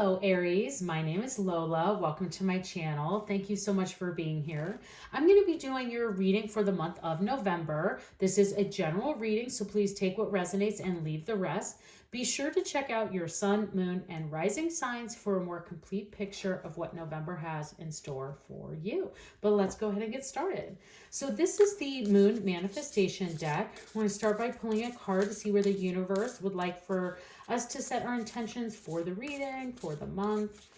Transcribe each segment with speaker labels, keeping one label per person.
Speaker 1: Hello, Aries. My name is Lola. Welcome to my channel. Thank you so much for being here. I'm going to be doing your reading for the month of November. This is a general reading, so please take what resonates and leave the rest. Be sure to check out your sun, moon, and rising signs for a more complete picture of what November has in store for you. But let's go ahead and get started. So this is the Moon Manifestation deck. We're going to start by pulling a card to see where the universe would like for us to set our intentions for the reading, for the month.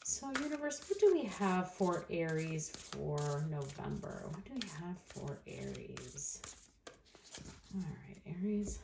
Speaker 1: So universe, what do we have for Aries for November? What do we have for Aries? All right, Aries.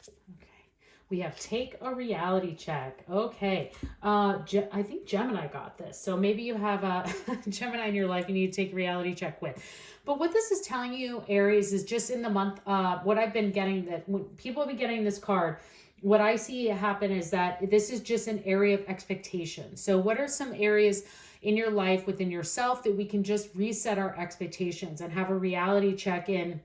Speaker 1: Okay, we have take a reality check. Okay, I think Gemini got this. So maybe you have a Gemini in your life you need to take a reality check with. But what this is telling you, Aries, is just in the month, what I've been getting, that when people have been getting this card, what I see happen is that this is just an area of expectation. So what are some areas in your life within yourself that we can just reset our expectations and have a reality check in?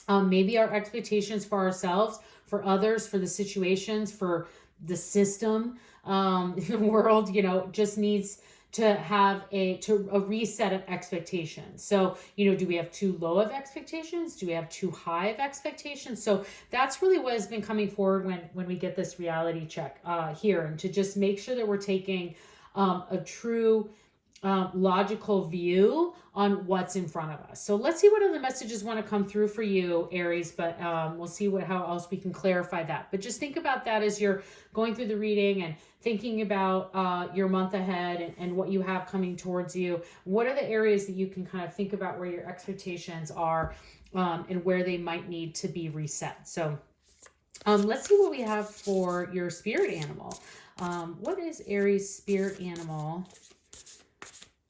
Speaker 1: Maybe our expectations for ourselves, for others, for the situations, for the system, the world, just needs to have a reset of expectations. So, do we have too low of expectations? Do we have too high of expectations? So that's really what has been coming forward when we get this reality check here, and to just make sure that we're taking a true logical view on what's in front of us. So let's see what other messages want to come through for you, Aries, but we'll see how else we can clarify that. But just think about that as you're going through the reading and thinking about your month ahead and what you have coming towards you. What are the areas that you can kind of think about where your expectations are and where they might need to be reset? So let's see what we have for your spirit animal. What is Aries' spirit animal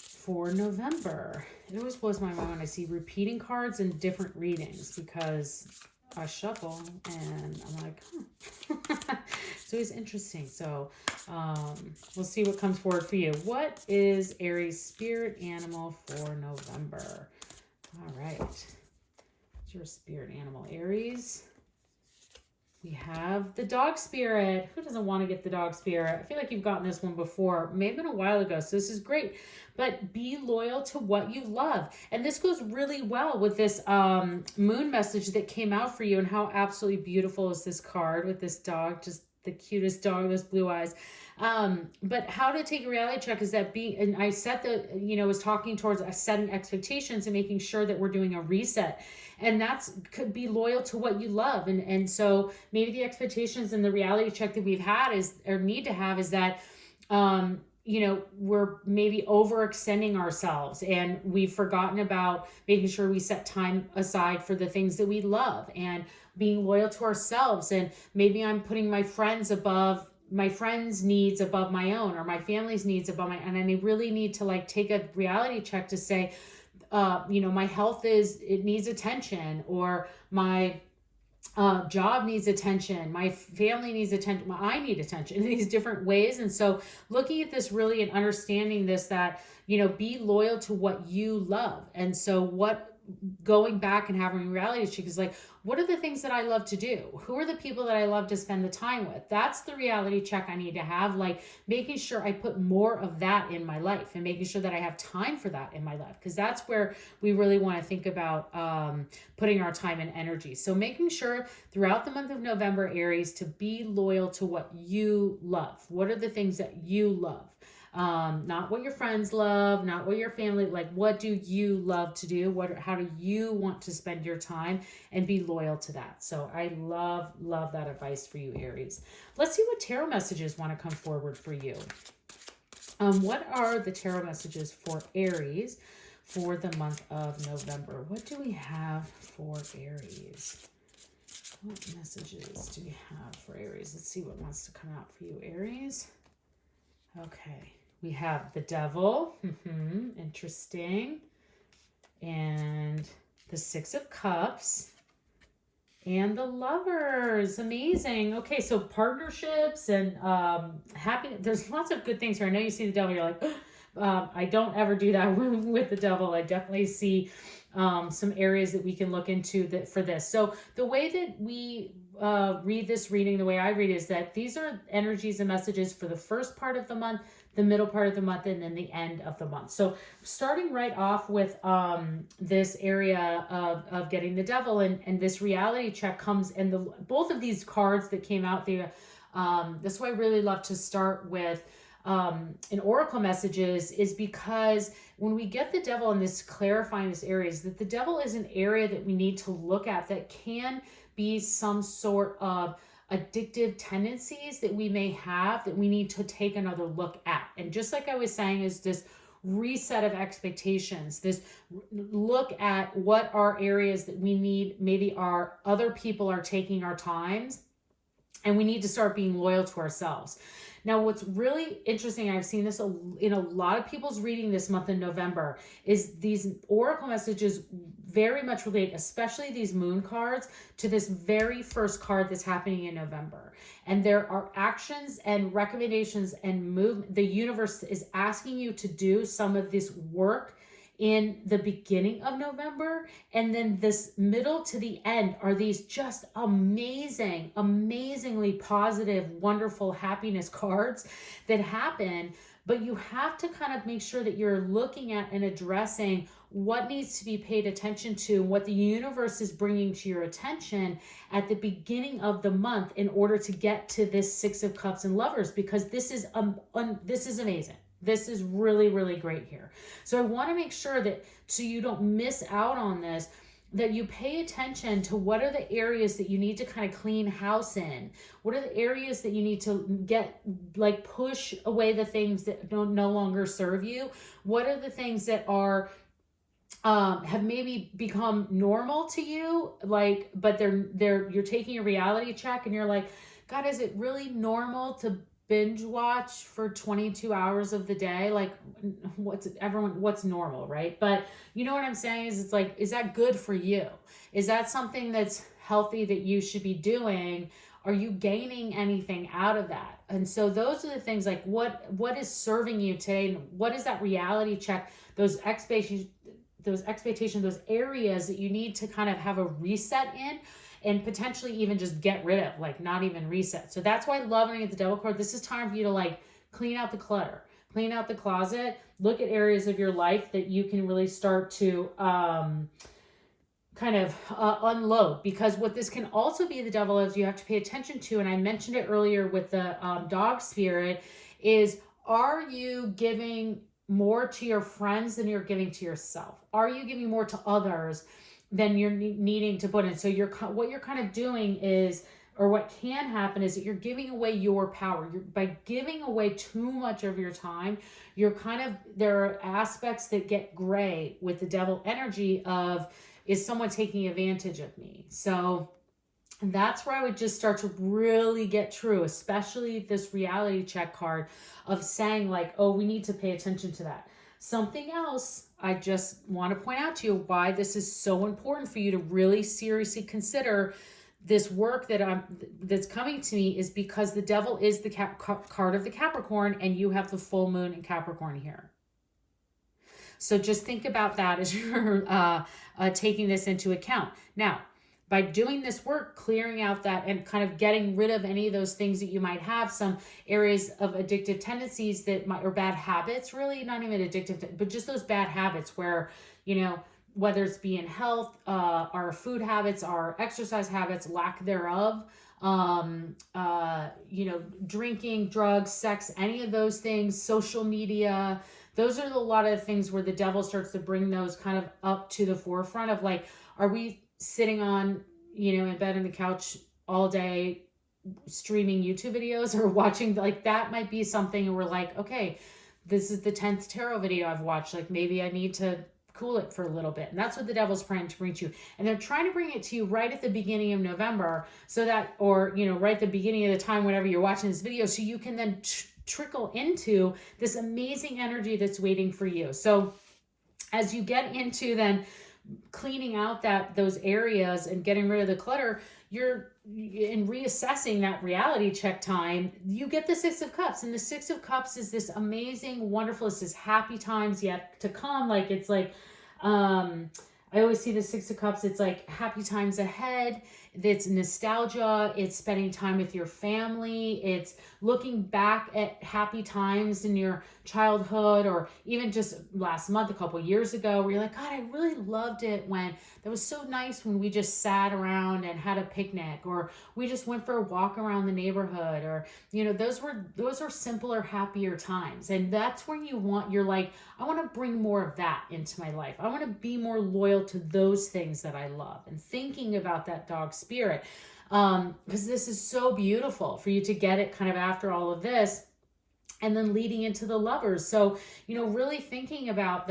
Speaker 1: for November? It always blows my mind when I see repeating cards in different readings, because I shuffle and I'm like, it's always interesting. So we'll see what comes forward for you. What is Aries' spirit animal for November? All right. What's your spirit animal, Aries? We have the dog spirit. Who doesn't want to get the dog spirit? I feel like you've gotten this one before, maybe a while ago. So this is great. But be loyal to what you love. And this goes really well with this moon message that came out for you, and how absolutely beautiful is this card with this dog, just the cutest dog, those blue eyes. But how to take a reality check is that and I set was talking towards setting expectations and making sure that we're doing a reset. And could be loyal to what you love. And so maybe the expectations and the reality check that we've had need to have is that, we're maybe overextending ourselves, and we've forgotten about making sure we set time aside for the things that we love and being loyal to ourselves. And maybe I'm putting my friends' needs above my own, or my family's needs above and I really need to take a reality check to say, my health it needs attention, or my job needs attention, my family needs attention, I need attention in these different ways. And so looking at this really and understanding this, that, be loyal to what you love. And so going back and having a reality check is what are the things that I love to do? Who are the people that I love to spend the time with? That's the reality check I need to have, making sure I put more of that in my life and making sure that I have time for that in my life, because that's where we really want to think about putting our time and energy. So making sure throughout the month of November, Aries, to be loyal to what you love. What are the things that you love? Not what your friends love, not what your family, what do you love to do? How do you want to spend your time, and be loyal to that. So I love that advice for you, Aries. Let's see what tarot messages want to come forward for you. What are the tarot messages for Aries for the month of November? What do we have for Aries? What messages do we have for Aries? Let's see what wants to come out for you, Aries. Okay. We have the Devil, interesting, and the Six of Cups, and the Lovers, amazing. Okay, so partnerships and happiness. There's lots of good things here. I know you see the Devil, you're like, I don't ever do that with the Devil. I definitely see some areas that we can look into that for this. So the way that we read this reading, the way I read it, is that these are energies and messages for the first part of the month, the middle part of the month, and then the end of the month. So starting right off with this area of getting the devil, and this reality check comes, and both of these cards that came out there, that's why I really love to start with in oracle messages, is because when we get the devil in this clarifying this area, is that the devil is an area that we need to look at that can be some sort of addictive tendencies that we may have that we need to take another look at. And just like I was saying, is this reset of expectations, this look at what are areas that we need, maybe our other people are taking our times, and we need to start being loyal to ourselves. Now, what's really interesting, I've seen this in a lot of people's reading this month in November, is these oracle messages very much relate, especially these moon cards, to this very first card that's happening in November. And there are actions and recommendations and movement. The universe is asking you to do some of this work in the beginning of November, and then this middle to the end are these just amazingly positive, wonderful happiness cards that happen. But you have to kind of make sure that you're looking at and addressing what needs to be paid attention to, what the universe is bringing to your attention at the beginning of the month in order to get to this Six of Cups and Lovers, because this is amazing. This is really, really great here. So I want to make sure that, so you don't miss out on this, that you pay attention to what are the areas that you need to kind of clean house in. What are the areas that you need to get, like, push away the things that no longer serve you? What are the things that are have maybe become normal to you, like, but you're taking a reality check and you're like, God, is it really normal to binge watch for 22 hours of the day? Like, what's normal, right? But you know what I'm saying is, it's like, is that good for you? Is that something that's healthy that you should be doing? Are you gaining anything out of that? And so those are the things, like, what is serving you today? What is that reality check? Those expectations, those areas that you need to kind of have a reset in, and potentially even just get rid of, like, not even reset. So that's why loving at the devil card, this is time for you to, like, clean out the clutter, clean out the closet, look at areas of your life that you can really start to kind of unload. Because what this can also be, the devil, is you have to pay attention to, and I mentioned it earlier with the dog spirit, is, are you giving more to your friends than you're giving to yourself? Are you giving more to others than you're needing to put in? So what you're kind of doing is, or what can happen is, that you're giving away your power. By giving away too much of your time, there are aspects that get gray with the devil energy of, is someone taking advantage of me? So that's where I would just start to really get true, especially this reality check card of saying, like, oh, we need to pay attention to that. Something else I just want to point out to you, why this is so important for you to really seriously consider this work that's coming to me, is because the devil is the card of the Capricorn, and you have the full moon in Capricorn here. So just think about that as you're taking this into account. Now, by doing this work, clearing out that and kind of getting rid of any of those things that you might have, some areas of addictive tendencies that might, or bad habits, really not even addictive, but just those bad habits where, you know, whether it's be in health, our food habits, our exercise habits, lack thereof, you know, drinking, drugs, sex, any of those things, social media, those are a lot of things where the devil starts to bring those kind of up to the forefront of, like, are we sitting on, you know, in bed on the couch all day streaming YouTube videos or watching, like, that might be something where we're like, okay, this is the 10th tarot video I've watched, like, maybe I need to cool it for a little bit. And that's what the devil's trying to bring to you. And they're trying to bring it to you right at the beginning of November, so that, or, you know, right at the beginning of the time whenever you're watching this video, so you can then trickle into this amazing energy that's waiting for you. So as you get into then cleaning out those areas and getting rid of the clutter, you're in reassessing that reality check time, you get the Six of Cups. And the Six of Cups is this amazing, wonderful, it's this happy times yet to come. Like, it's like I always see the Six of Cups. It's like happy times ahead. It's nostalgia. It's spending time with your family. It's looking back at happy times in your childhood, or even just last month, a couple years ago, where you're like, God, I really loved it when that was so nice when we just sat around and had a picnic, or we just went for a walk around the neighborhood, or those are simpler, happier times. And that's where you're like, I want to bring more of that into my life. I want to be more loyal to those things that I love, and thinking about that dog spirit. Because this is so beautiful for you to get it kind of after all of this, and then leading into the Lovers. So, really thinking about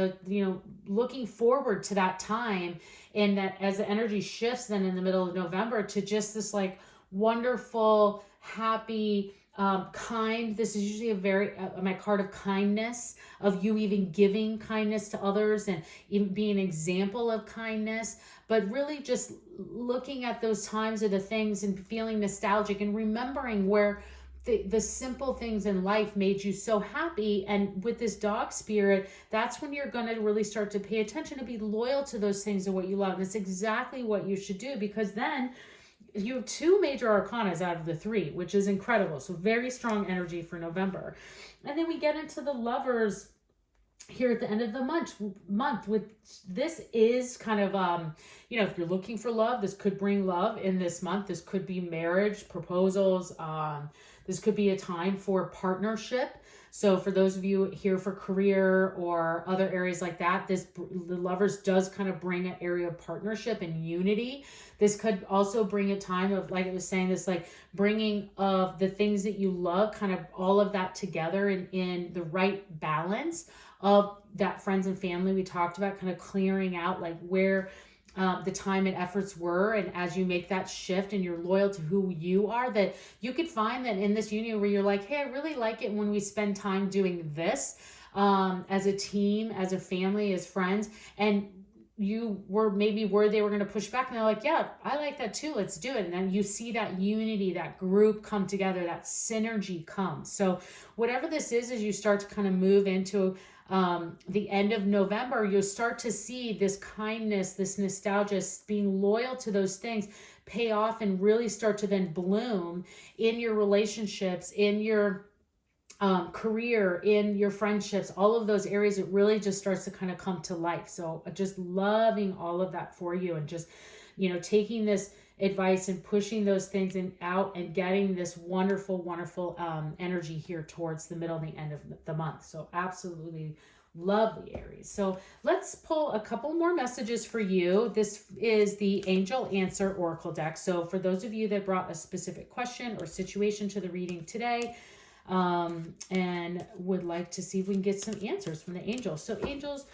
Speaker 1: looking forward to that time, and that as the energy shifts then in the middle of November to just this like wonderful, happy, kind. This is usually a very my card of kindness, of you even giving kindness to others and even being an example of kindness. But really just looking at those times of the things and feeling nostalgic and remembering where the simple things in life made you so happy. And with this dog spirit, that's when you're going to really start to pay attention, to be loyal to those things and what you love. And it's exactly what you should do, because then you have 2 major arcanas out of the 3, which is incredible. So very strong energy for November. And then we get into the Lovers here at the end of the month with this is kind of if you're looking for love, this could bring love in this month. This could be marriage proposals. This could be a time for partnership. So for those of you here for career or other areas like that, the Lovers does kind of bring an area of partnership and unity. This could also bring a time of, like I was saying, this like bringing of the things that you love, kind of all of that together in the right balance of that friends and family we talked about, kind of clearing out like where the time and efforts were. And as you make that shift and you're loyal to who you are, that you could find that in this union where you're like, hey, I really like it when we spend time doing this as a team, as a family, as friends. And you were maybe worried they were going to push back, and they're like, yeah, I like that too, let's do it. And then you see that unity, that group come together, that synergy comes. So whatever this is, as you start to kind of move into the end of November, you'll start to see this kindness, this nostalgia, being loyal to those things pay off and really start to then bloom in your relationships, in your career, in your friendships, all of those areas. It really just starts to kind of come to life. So just loving all of that for you, and just taking this advice and pushing those things out and getting this wonderful energy here towards the middle and the end of the month. So absolutely lovely, Aries. So let's pull a couple more messages for you. This is the Angel Answer Oracle deck. So for those of you that brought a specific question or situation to the reading today, and would like to see if we can get some answers from the angels. So angels,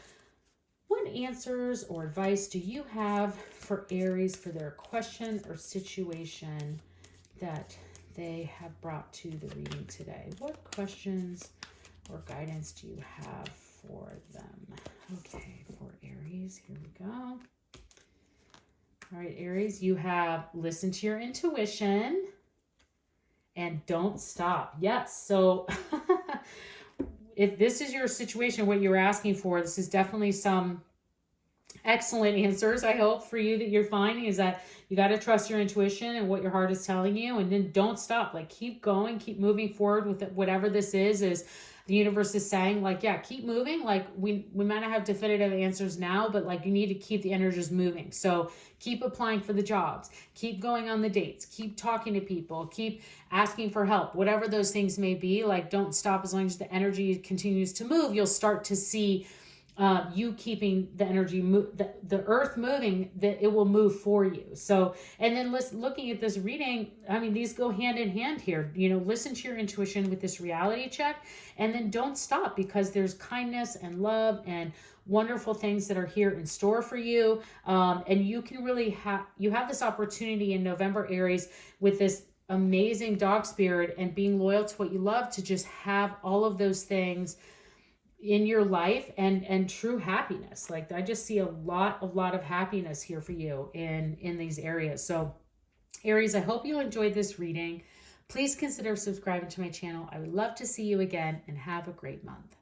Speaker 1: what answers or advice do you have for Aries for their question or situation that they have brought to the reading today? What questions or guidance do you have for them? Okay, for Aries, here we go. All right, Aries, you have listen to your intuition and don't stop. Yes, so if this is your situation, what you're asking for, this is definitely some excellent answers, I hope, for you that you're finding, is that you got to trust your intuition and what your heart is telling you, and then don't stop. Like, keep going, keep moving forward with it, whatever this is the universe is saying, like, yeah, keep moving. Like, we might not have definitive answers now, but like, you need to keep the energies moving. So keep applying for the jobs, keep going on the dates, keep talking to people, keep asking for help, whatever those things may be. Like, don't stop. As long as the energy continues to move, you'll start to see you keeping the energy, the earth moving, that it will move for you. So, and then looking at this reading, I mean, these go hand in hand here. Listen to your intuition with this reality check, and then don't stop, because there's kindness and love and wonderful things that are here in store for you. And you can really have this opportunity in November, Aries, with this amazing dog spirit and being loyal to what you love, to just have all of those things in your life and true happiness. Like, I just see a lot of happiness here for you in these areas. So Aries, I hope you enjoyed this reading. Please consider subscribing to my channel. I would love to see you again, and have a great month.